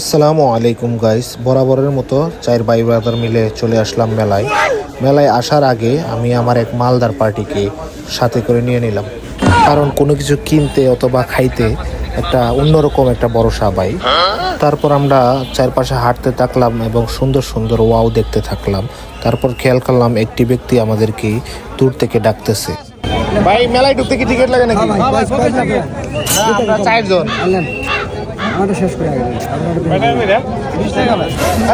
আসসালামু আলাইকুম গাইস, বরাবরের মতো চার ভাই ব্রাদার মিলে চলে আসলাম মেলায় আসার আগে আমি আমার এক মালদার পার্টিকে সাথে করে নিয়ে নিলাম, কারণ কোনো কিছু কিনতে অথবা খাইতে একটা অন্যরকম একটা ভরসা ভাই। তারপর আমরা চারপাশে হাঁটতে থাকলাম এবং সুন্দর সুন্দর ওয়াও দেখতে থাকলাম। তারপর খেয়াল করলাম একটি ব্যক্তি আমাদেরকে দূর থেকে ডাকতেছে। ভাই, মেলায় ঢুকতে কি টিকিট লাগে নাকি? আমরা চারজন। আমাদের শেষ করে আগে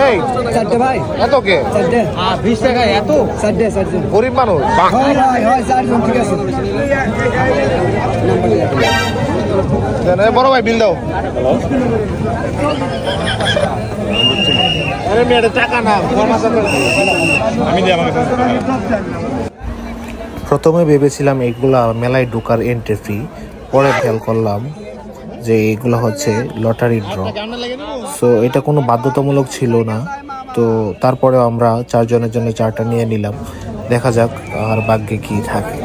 এই চারটে ভাই এত কে? চারটে 20 টাকা এত চারটে গরিব মানুষ। হয় চারজন ঠিক আছে বড় ভাই বিল দাও। আরে মেয়েটা টাকা না, প্রথমে ভেবেছিলাম এইগুলা মেলায় ঢোকার এন্ট্রি ফি, পরে খেয়াল করলাম যে এইগুলো হচ্ছে লটারি ড্র। সো এটা কোনো বাধ্যতামূলক ছিল না। তো তারপরেও আমরা চারজনের জন্য চারটা নিয়ে নিলাম, দেখা যাক আর ভাগ্যে কি থাকে।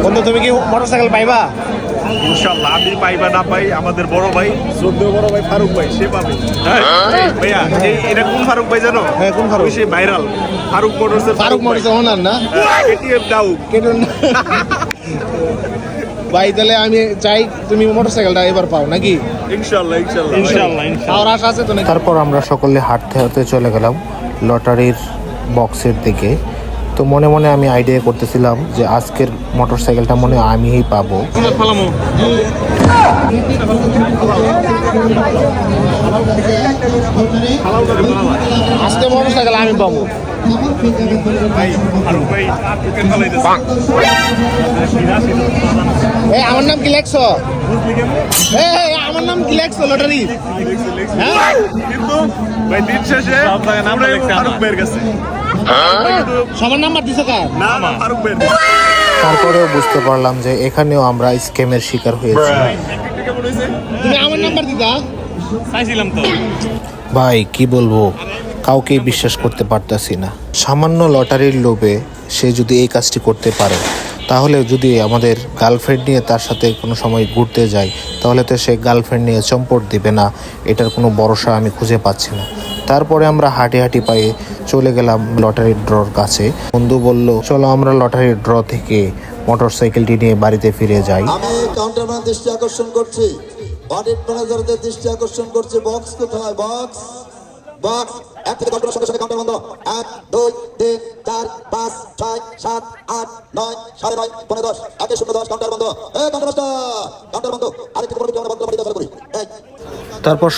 বন্ধু, তুমি কি মোটরসাইকেল পাইবা? ইনশাআল্লাহ। আমি পাইবা না পাই, আমাদের বড় ভাই, শ্রদ্ধেয় বড় ভাই ফারুক ভাই, সে পাবে। ভাইয়া, এটা কোন ফারুক ভাই জানো? হ্যাঁ, কোন ফারুক? সে ভাইরাল ফারুক মোটরসের ফারুক মোটরসাইকেল ওনার না? কেটিএম দাও ভাই, তাহলে আমি চাই তুমি মোটরসাইকেলটা এবার পাও নাকি? ইনশাআল্লাহ ইনশাআল্লাহ ইনশাআল্লাহ আর আশা আছে তো নাকি? তারপর আমরা সকলে হাঁটতে হাঁটতে চলে গেলাম লটারির বক্সের দিকে। তো মনে মনে আমি আইডিয়া করতেছিলাম যে আজকের মোটরসাইকেলটা মনে হয় আমিই পাবো। আজকে মোটরসাইকেল আমি পাবো। ভাই ফারুক ভাই তোকে ফালাইতেছে। এই আমার নাম কি লেখছো? এই আমার নাম কি লেখছো লটারি? হ্যাঁ, কিন্তু ভাই দিন শেষে ফারুক ভাইয়ের কাছে। সবার নাম্বার দিছো কার? না না, ফারুক ভাইয়ের। তারপরেও বুঝতে পারলাম যে এখানেও আমরা স্ক্যামের শিকার হয়েছি। তুমি আমার নাম্বার দিতা? চাইছিলাম তো ভাই, কি বলবো, কাউকেই বিশ্বাস করতে পারতাছি না। সামান্য লটারির লোভে সে যদি এই কাজটি করতে পারে, তাহলে যদি আমাদের গার্লফ্রেন্ড নিয়ে তার সাথে কোনো সময় ঘুরতে যাই, তাহলে তো সে গার্লফ্রেন্ড নিয়ে চম্পট দিবে না। এটার কোনো ভরসা আমি খুঁজে পাচ্ছি না। তারপরে আমরা হাঁটি পায়ে চলে গেলাম লটারির ড্রর কাছে। বন্ধু বলল, চলো আমরা লটারির ড্র থেকে মোটরসাইকেলটি নিয়ে বাড়িতে ফিরে যাই। আমি কাউন্টারম্যান দৃষ্টি আকর্ষণ করছি, অডিট ম্যানেজারদের দৃষ্টি আকর্ষণ করছি। বক্স কোথায়? বক্স বক্স 1 থেকে 10 সঙ্গে সঙ্গে কাউন্টার বন্ধ। 1 2 3 4 5 6 7 8 9 9:30 পৌনে 10 1 0 10 কাউন্টার বন্ধ। কাউন্টার মাস্টার, কাউন্টার বন্ধ। আরেকটু বড় আমরা বন্ধ বাড়ি দরকার করি। তারপর